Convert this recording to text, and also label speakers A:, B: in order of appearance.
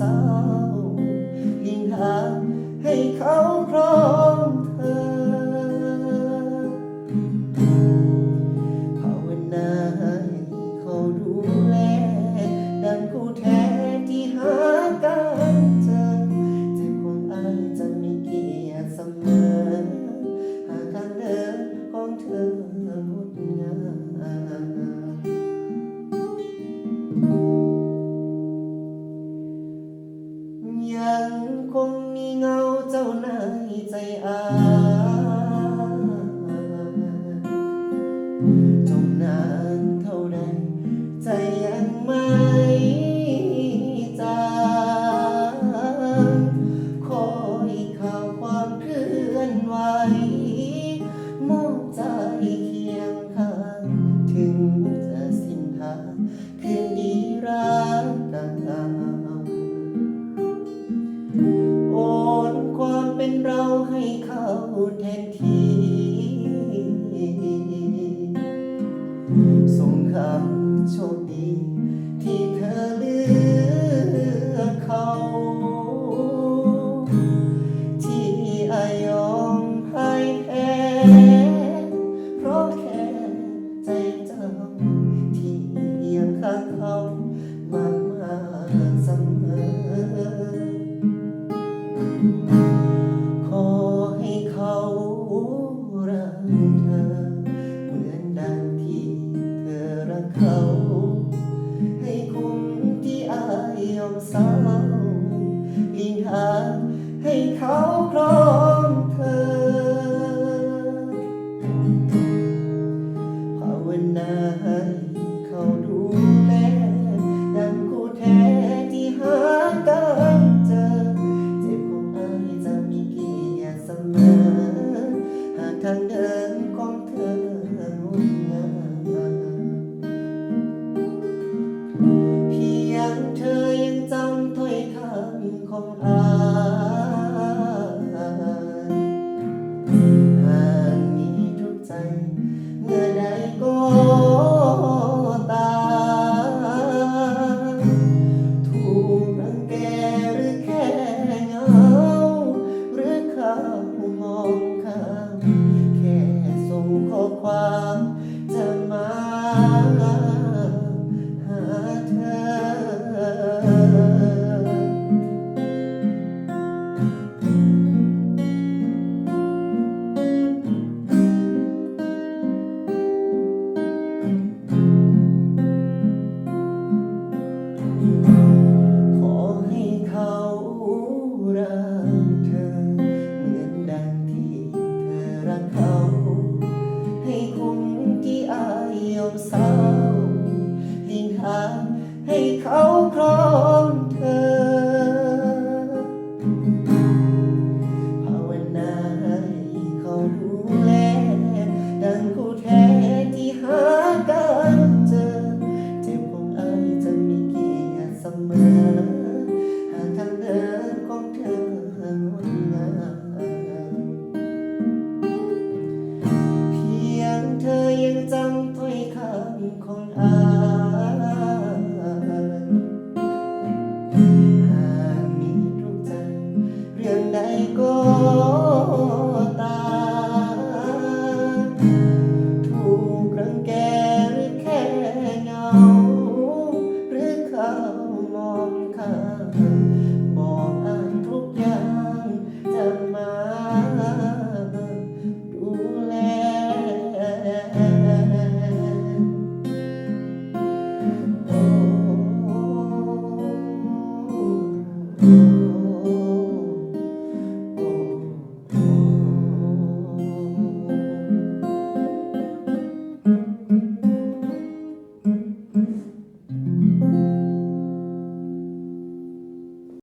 A: สาวลิงหาให้เขาครองเธอภาวนาให้เขาดูแลดังคู่แท้ที่หากันเจอใจของอายจะมีเกียรติเสมอหากทางเดินของเธองดงามยังคงมีเงาเจ้าในใจอายจมนานเท่าใดใจยังไม่จางคอยข่าวความเคลื่อนไหวมองใจเคียงข้างถึงจะสิ้นทางคืนดีรักกันโอนความเป็นเราให้เขาแทนที่ส่งคำโชคดีที่เธอเลือกเขาที่อายยอมให้แพ้เพราะแค่ใจเจ้าที่ยังข้างเขามาเสมอขอให้เขารักเธอเหมือนดังที่เธอรักเขาให้คุ้มที่อายยอมสาวลิงหาให้เขาครองเธอภาวนาให้เขาดูแลดังคู่แท้ที่หากันเจอเจ็บของอายจะมีเกียรติเสมอหากทางเดินของเธองดงามเพียงเธอยังจำถ้อยคำของอายหากมีทุกข์ใจเมื่อใดก็ตามถูกรังแกหรือแค่เหงาหรือเขามองข้ามแค่ส่งข้อความจะมาหาเธขอให้เขารักเธอเหมือนดังที่เธอรักเขาให้คุ้มที่อายยอมสาวลิงหาให้เขาครอง